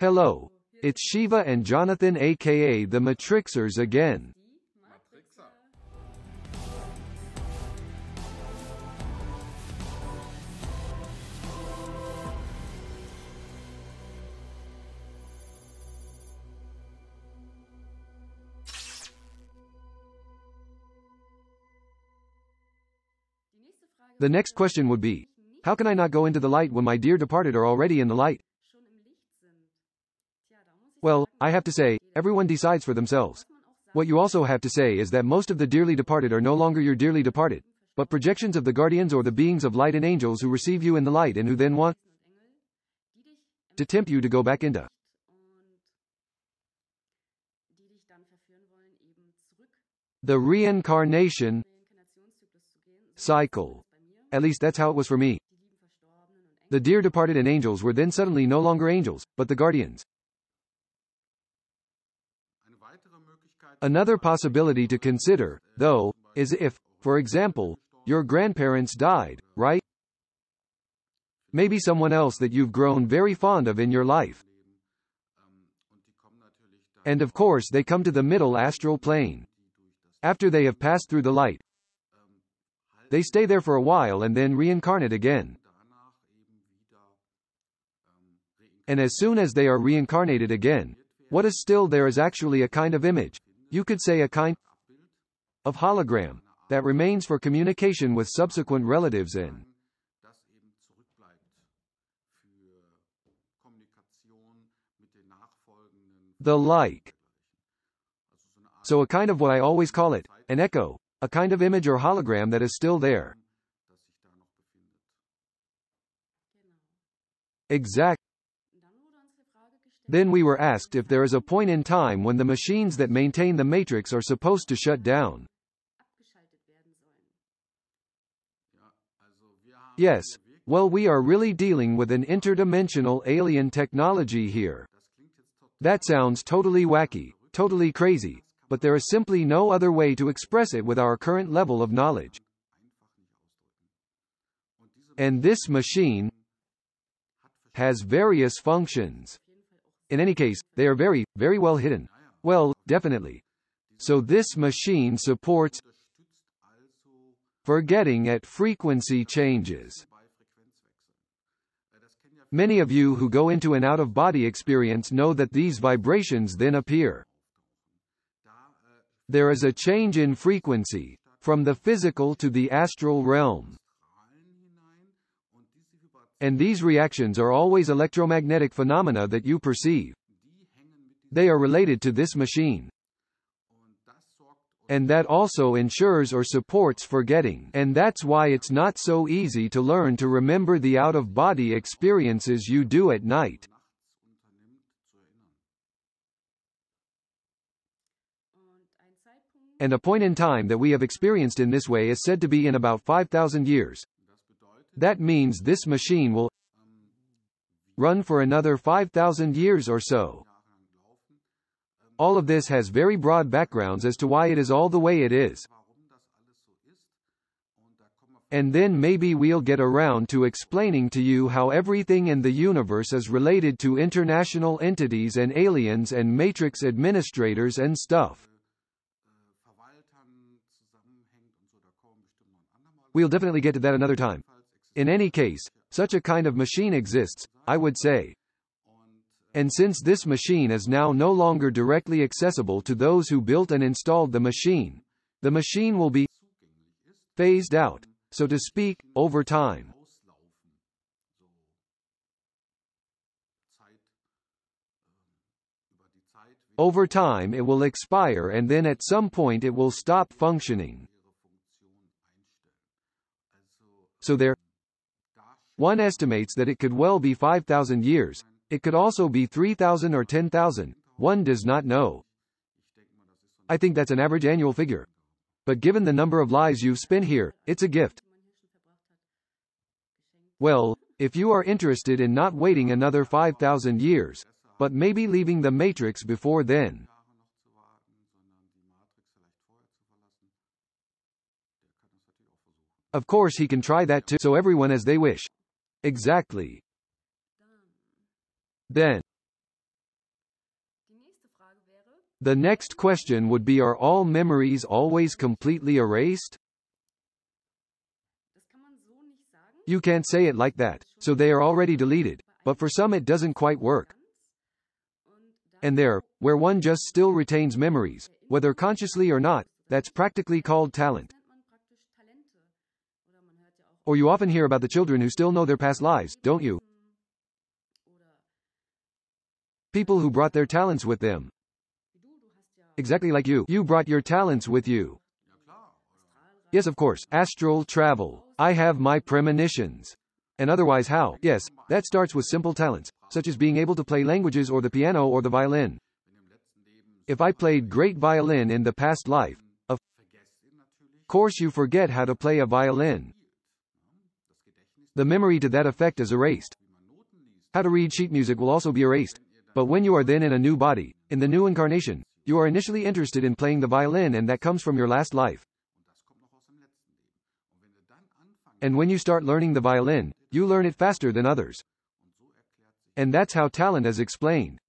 Hello. It's Shiva and Jonathan aka the Matrixers again. The next question would be, how can I not go into the light when my dear departed are already in the light? Well, I have to say, everyone decides for themselves. What you also have to say is that most of the dearly departed are no longer your dearly departed, but projections of the guardians or the beings of light and angels who receive you in the light and who then want to tempt you to go back into the reincarnation cycle. At least that's how it was for me. The dear departed and angels were then suddenly no longer angels, but the guardians. Another possibility to consider, though, is if, for example, your grandparents died, right? Maybe someone else that you've grown very fond of in your life. And of course they come to the middle astral plane. After they have passed through the light, they stay there for a while and then reincarnate again. And as soon as they are reincarnated again, what is still there is actually a kind of image. You could say a kind of hologram that remains for communication with subsequent relatives and the like. So a kind of what I always call it, an echo, a kind of image or hologram that is still there. Exact. Then we were asked if there is a point in time when the machines that maintain the matrix are supposed to shut down. Yes, well, we are really dealing with an interdimensional alien technology here. That sounds totally wacky, totally crazy, but there is simply no other way to express it with our current level of knowledge. And this machine has various functions. In any case, they are very, very well hidden. Well, definitely. So this machine supports forgetting at frequency changes. Many of you who go into an out-of-body experience know that these vibrations then appear. There is a change in frequency, from the physical to the astral realm. And these reactions are always electromagnetic phenomena that you perceive. They are related to this machine. And that also ensures or supports forgetting. And that's why it's not so easy to learn to remember the out-of-body experiences you do at night. And a point in time that we have experienced in this way is said to be in about 5,000 years. That means this machine will run for another 5,000 years or so. All of this has very broad backgrounds as to why it is all the way it is. And then maybe we'll get around to explaining to you how everything in the universe is related to international entities and aliens and matrix administrators and stuff. We'll definitely get to that another time. In any case, such a kind of machine exists, I would say. And since this machine is now no longer directly accessible to those who built and installed the machine will be phased out, so to speak, over time. Over time it will expire and then at some point it will stop functioning. So one estimates that it could well be 5,000 years. It could also be 3,000 or 10,000. One does not know. I think that's an average annual figure. But given the number of lives you've spent here, it's a gift. Well, if you are interested in not waiting another 5,000 years, but maybe leaving the matrix before then, of course he can try that too, so everyone as they wish. Exactly. Then The next question would be, are all memories always completely erased? You can't say it like that, so they are already deleted, but for some it doesn't quite work. And there, where one just still retains memories, whether consciously or not, that's practically called talent. Or you often hear about the children who still know their past lives, don't you? People who brought their talents with them. Exactly like you. You brought your talents with you. Yes, of course. Astral travel. I have my premonitions. And otherwise how? Yes, that starts with simple talents, such as being able to play languages or the piano or the violin. If I played great violin in the past life, of course you forget how to play a violin. The memory to that effect is erased. How to read sheet music will also be erased. But when you are then in a new body, in the new incarnation, you are initially interested in playing the violin, and that comes from your last life. And when you start learning the violin, you learn it faster than others. And that's how talent is explained.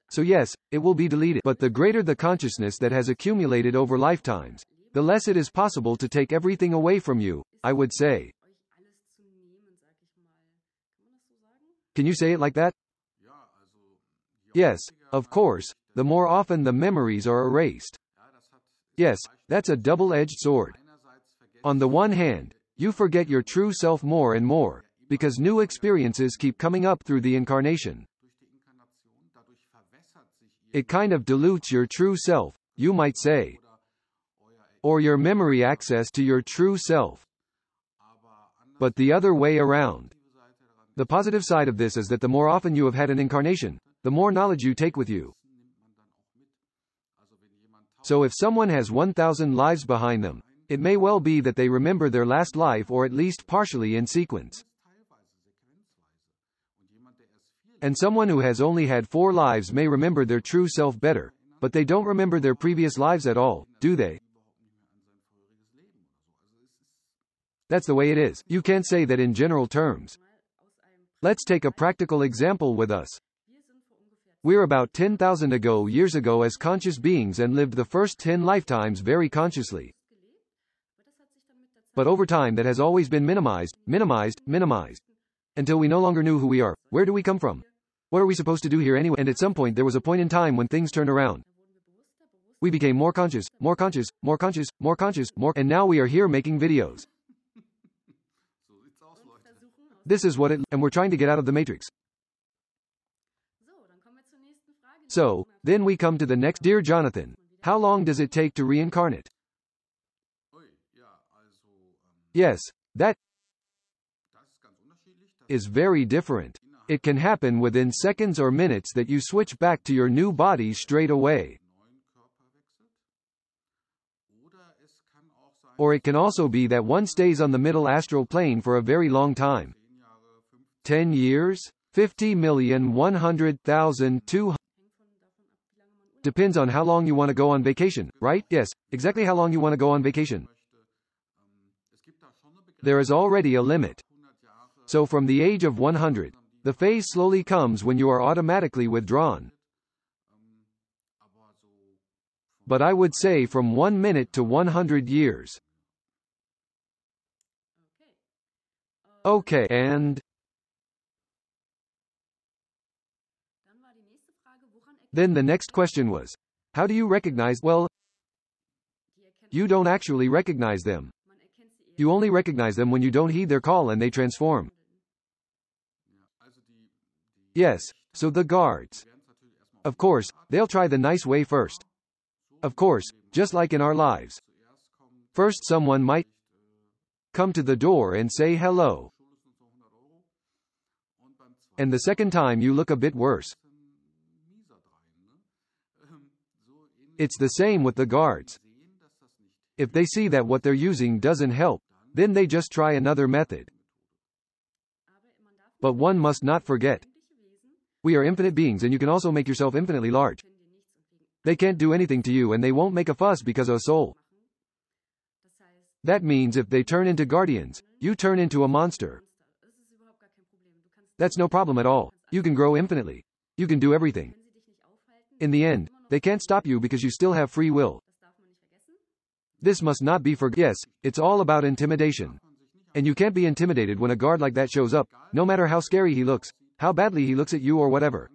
So yes, it will be deleted. But the greater the consciousness that has accumulated over lifetimes, the less it is possible to take everything away from you, I would say. Can you say it like that? Yes, of course, the more often the memories are erased. Yes, that's a double-edged sword. On the one hand, you forget your true self more and more, because new experiences keep coming up through the incarnation. It kind of dilutes your true self, you might say. Or your memory access to your true self. But the other way around. The positive side of this is that the more often you have had an incarnation, the more knowledge you take with you. So if someone has 1,000 lives behind them, it may well be that they remember their last life, or at least partially in sequence. And someone who has only had 4 lives may remember their true self better, but they don't remember their previous lives at all, do they? That's the way it is. You can't say that in general terms. Let's take a practical example with us. We're about 10,000 years ago as conscious beings and lived the first 10 lifetimes very consciously. But over time that has always been minimized, until we no longer knew who we are. Where do we come from? What are we supposed to do here anyway? And at some point there was a point in time when things turned around. We became more conscious, and now we are here making videos. This is what and we're trying to get out of the matrix. So, then we come to the next. Dear Jonathan, how long does it take to reincarnate? Yes, that is very different. It can happen within seconds or minutes that you switch back to your new body straight away. Or it can also be that one stays on the middle astral plane for a very long time. 10 years? 50,100,200. Depends on how long you want to go on vacation, right? Yes, exactly how long you want to go on vacation. There is already a limit. So from the age of 100, the phase slowly comes when you are automatically withdrawn. But I would say from 1 minute to 100 years. Okay, and then the next question was, how do you recognize? Well, you don't actually recognize them. You only recognize them when you don't heed their call and they transform. Yes, so the guards. Of course, they'll try the nice way first. Of course, just like in our lives. First someone might come to the door and say hello. And the second time you look a bit worse. It's the same with the guards. If they see that what they're using doesn't help, then they just try another method. But one must not forget. We are infinite beings, and you can also make yourself infinitely large. They can't do anything to you, and they won't make a fuss because of a soul. That means if they turn into guardians, you turn into a monster. That's no problem at all. You can grow infinitely. You can do everything. In the end, they can't stop you because you still have free will. This must not be forgotten. Yes, it's all about intimidation. And you can't be intimidated when a guard like that shows up, no matter how scary he looks, how badly he looks at you or whatever.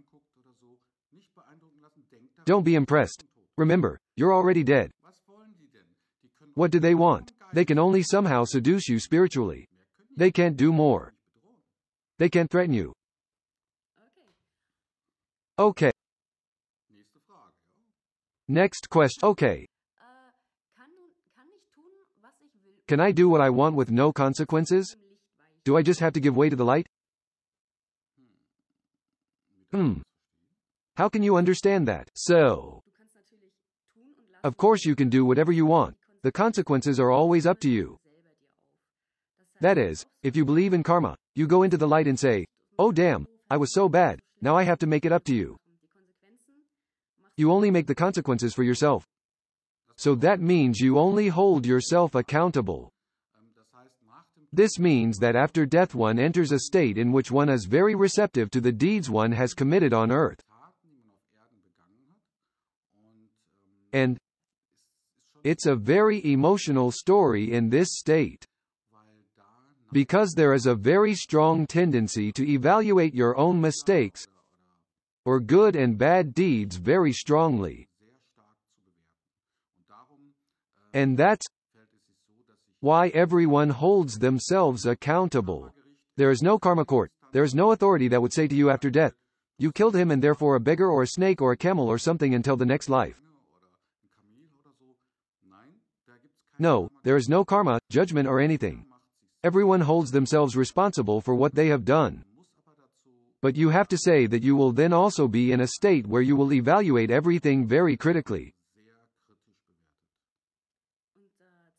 Don't be impressed. Remember, you're already dead. What do they want? They can only somehow seduce you spiritually. They can't do more. They can't threaten you. Okay. Next question. Okay. Can I do what I want with no consequences? Do I just have to give way to the light? How can you understand that? So, of course you can do whatever you want. The consequences are always up to you. That is, if you believe in karma, you go into the light and say, "Oh damn, I was so bad, now I have to make it up to you." You only make the consequences for yourself. So that means you only hold yourself accountable. This means that after death one enters a state in which one is very receptive to the deeds one has committed on earth. And it's a very emotional story in this state. Because there is a very strong tendency to evaluate your own mistakes or good and bad deeds very strongly. And that's why everyone holds themselves accountable. There is no karma court. There is no authority that would say to you after death, "You killed him and therefore a beggar or a snake or a camel or something until the next life." No, there is no karma, judgment or anything. Everyone holds themselves responsible for what they have done. But you have to say that you will then also be in a state where you will evaluate everything very critically.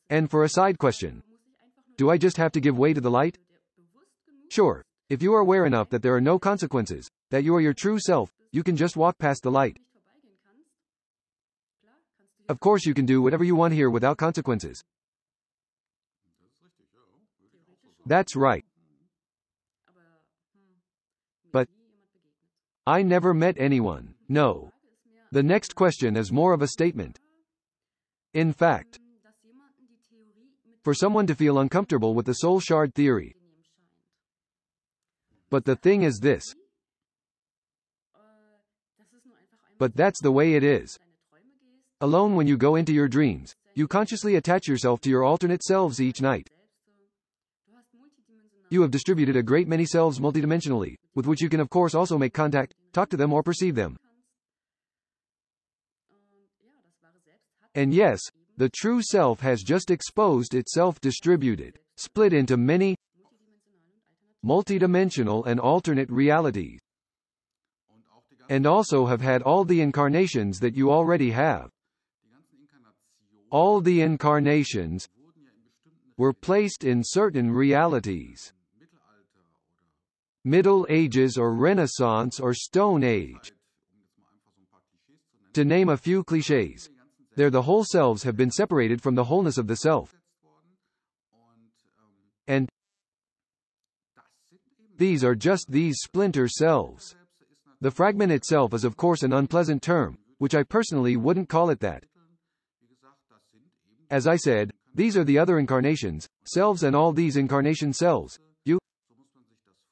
And for a side question, do I just have to give way to the light? Sure, if you are aware enough that there are no consequences, that you are your true self, you can just walk past the light. Of course you can do whatever you want here without consequences. That's right. But I never met anyone. No. The next question is more of a statement. In fact, for someone to feel uncomfortable with the soul shard theory. But the thing is this. But that's the way it is. Alone when you go into your dreams, you consciously attach yourself to your alternate selves each night. You have distributed a great many selves multidimensionally, with which you can of course also make contact, talk to them or perceive them. And yes, the true self has just exposed itself distributed, split into many multidimensional and alternate realities. And also have had all the incarnations that you already have. All the incarnations were placed in certain realities. Middle Ages or Renaissance or Stone Age. To name a few clichés. There the whole selves have been separated from the wholeness of the self. And these are just these splinter selves. The fragment itself is of course an unpleasant term, which I personally wouldn't call it that. As I said, these are the other incarnations, selves and all these incarnation selves. You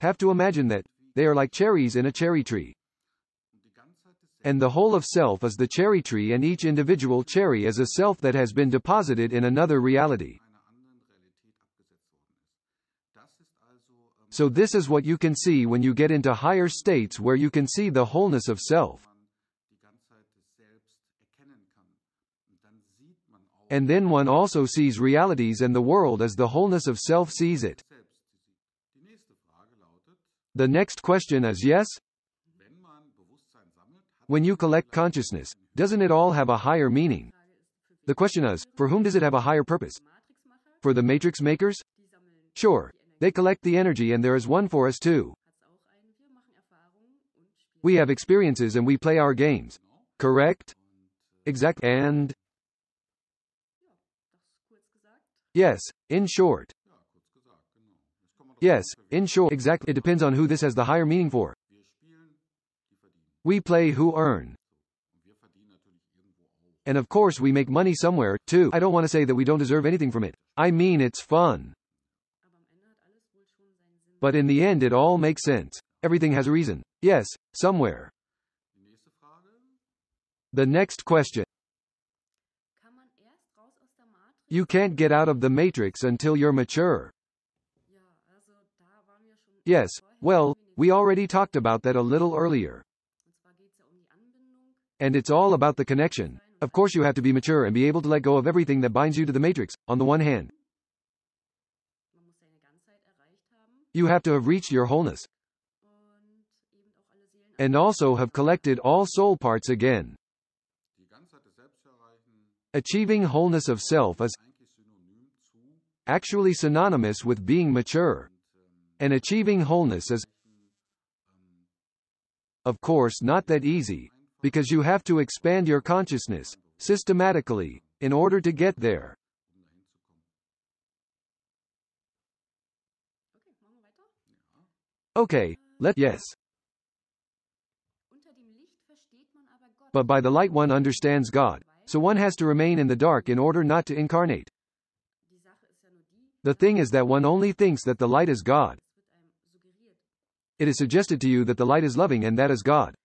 have to imagine that they are like cherries in a cherry tree. And the whole of self is the cherry tree and each individual cherry is a self that has been deposited in another reality. So this is what you can see when you get into higher states where you can see the wholeness of self. And then one also sees realities and the world as the wholeness of self sees it. The next question is yes? When you collect consciousness, doesn't it all have a higher meaning? The question is, for whom does it have a higher purpose? For the matrix makers? Sure, they collect the energy and there is one for us too. We have experiences and we play our games. Correct? Exact. And? Yes, in short. Yes, in short, exactly. It depends on who this has the higher meaning for. We play who earn. And of course we make money somewhere, too. I don't want to say that we don't deserve anything from it. I mean it's fun. But in the end it all makes sense. Everything has a reason. Yes, somewhere. The next question. You can't get out of the matrix until you're mature. Yes, well, we already talked about that a little earlier. And it's all about the connection. Of course you have to be mature and be able to let go of everything that binds you to the matrix, on the one hand. You have to have reached your wholeness. And also have collected all soul parts again. Achieving wholeness of self is actually synonymous with being mature. And achieving wholeness is, of course, not that easy, because you have to expand your consciousness, systematically, in order to get there. Okay, yes. But by the light one understands God, so one has to remain in the dark in order not to incarnate. The thing is that one only thinks that the light is God. It is suggested to you that the light is loving and that is God.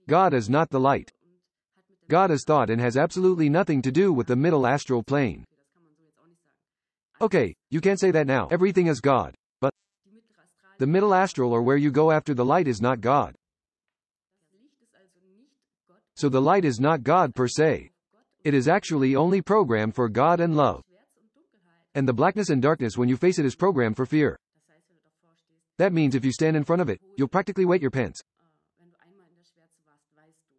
God is not the light. God is thought and has absolutely nothing to do with the middle astral plane. Okay, you can't say that now. Everything is God. But the middle astral or where you go after the light is not God. So the light is not God per se. It is actually only programmed for God and love. And the blackness and darkness when you face it is programmed for fear. That means if you stand in front of it, you'll practically wet your pants.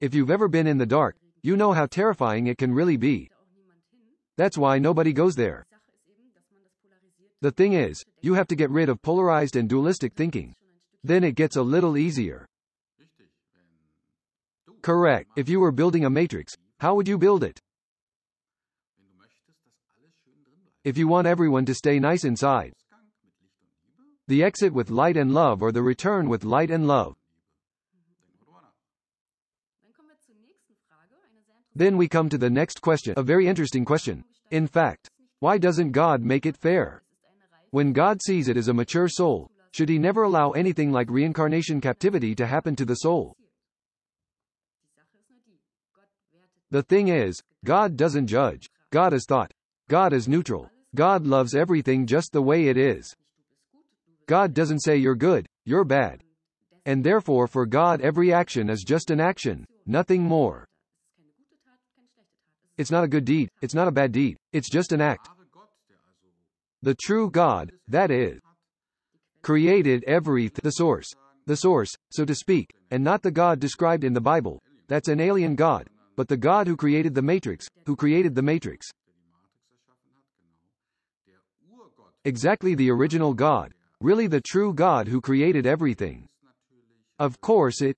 If you've ever been in the dark, you know how terrifying it can really be. That's why nobody goes there. The thing is, you have to get rid of polarized and dualistic thinking. Then it gets a little easier. Correct. If you were building a matrix, how would you build it? If you want everyone to stay nice inside, the exit with light and love or the return with light and love. Then we come to the next question, a very interesting question. In fact, why doesn't God make it fair? When God sees it as a mature soul, should he never allow anything like reincarnation captivity to happen to the soul? The thing is, God doesn't judge. God is thought. God is neutral. God loves everything just the way it is. God doesn't say you're good, you're bad. And therefore for God every action is just an action, nothing more. It's not a good deed, it's not a bad deed, it's just an act. The true God, that is, created everything, the source, so to speak, and not the God described in the Bible. That's an alien God, but the God who created the matrix, Exactly the original God, really the true God who created everything. Of course it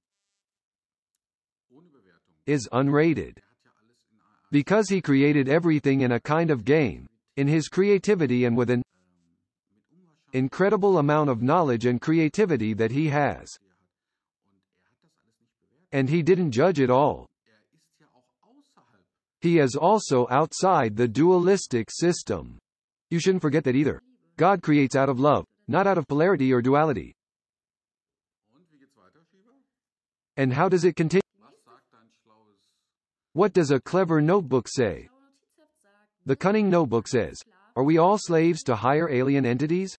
is unrated. Because he created everything in a kind of game, in his creativity and with an incredible amount of knowledge and creativity that he has. And he didn't judge it all. He is also outside the dualistic system. You shouldn't forget that either. God creates out of love, not out of polarity or duality. And how does it continue? What does a clever notebook say? The cunning notebook says, are we all slaves to higher alien entities?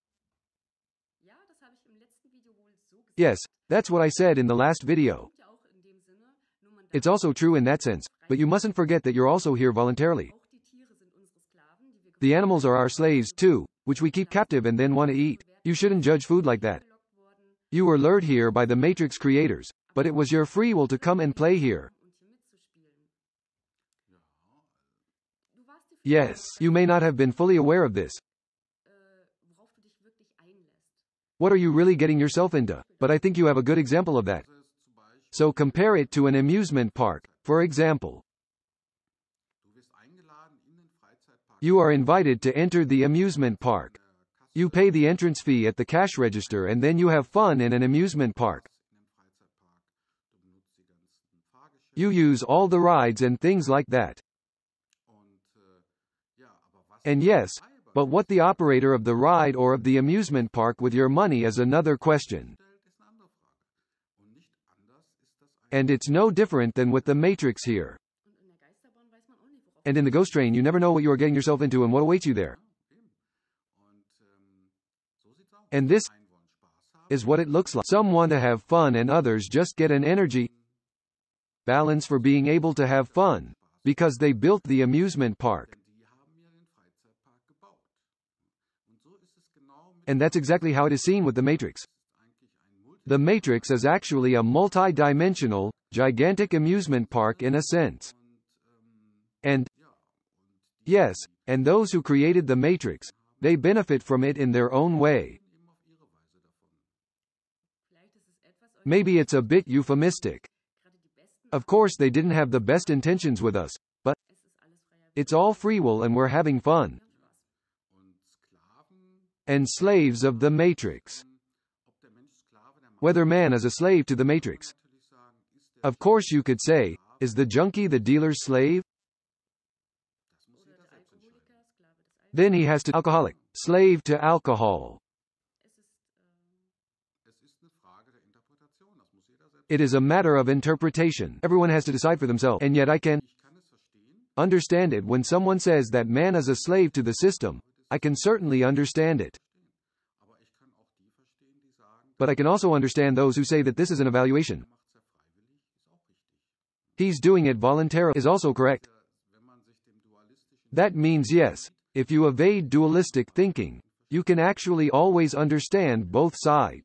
Yes, that's what I said in the last video. It's also true in that sense, but you mustn't forget that you're also here voluntarily. The animals are our slaves too, which we keep captive and then want to eat. You shouldn't judge food like that. You were lured here by the Matrix creators, but it was your free will to come and play here. Yes, you may not have been fully aware of this. What are you really getting yourself into? But I think you have a good example of that. So compare it to an amusement park, for example. You are invited to enter the amusement park. You pay the entrance fee at the cash register and then you have fun in an amusement park. You use all the rides and things like that. And yes, but what the operator of the ride or of the amusement park with your money is another question. And it's no different than with the Matrix here. And in the ghost train you never know what you are getting yourself into and what awaits you there. And this is what it looks like. Some want to have fun and others just get an energy balance for being able to have fun, because they built the amusement park. And that's exactly how it is seen with the Matrix. The Matrix is actually a multi-dimensional, gigantic amusement park in a sense. And yes, and those who created the Matrix, they benefit from it in their own way. Maybe it's a bit euphemistic. Of course they didn't have the best intentions with us, but it's all free will and we're having fun. And slaves of the Matrix. Whether man is a slave to the Matrix. Of course you could say, is the junkie the dealer's slave? Then he has to alcoholic, slave to alcohol. It is a matter of interpretation. Everyone has to decide for themselves. And yet I can understand it when someone says that man is a slave to the system. I can certainly understand it. But I can also understand those who say that this is an evaluation. He's doing it voluntarily is also correct. That means yes, if you evade dualistic thinking, you can actually always understand both sides.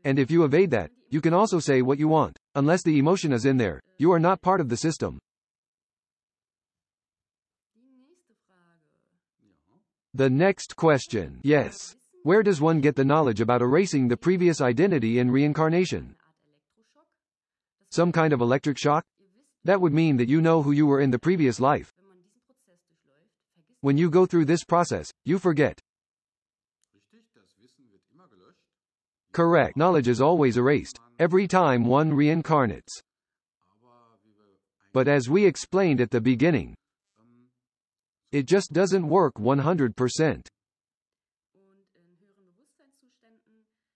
And if you evade that, you can also say what you want. Unless the emotion is in there, you are not part of the system. The next question. Yes. Where does one get the knowledge about erasing the previous identity in reincarnation? Some kind of electric shock? That would mean that you know who you were in the previous life. When you go through this process, you forget. Correct. Knowledge is always erased, every time one reincarnates. But as we explained at the beginning, it just doesn't work 100%.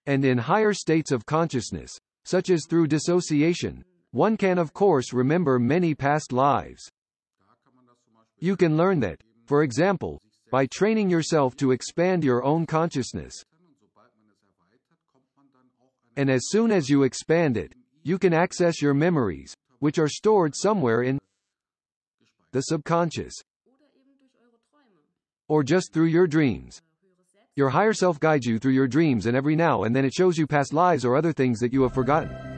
And in higher states of consciousness, such as through dissociation, one can of course remember many past lives. You can learn that, for example, by training yourself to expand your own consciousness. And as soon as you expand it, you can access your memories, which are stored somewhere in the subconscious, or just through your dreams. Your higher self guides you through your dreams, and every now and then it shows you past lives or other things that you have forgotten.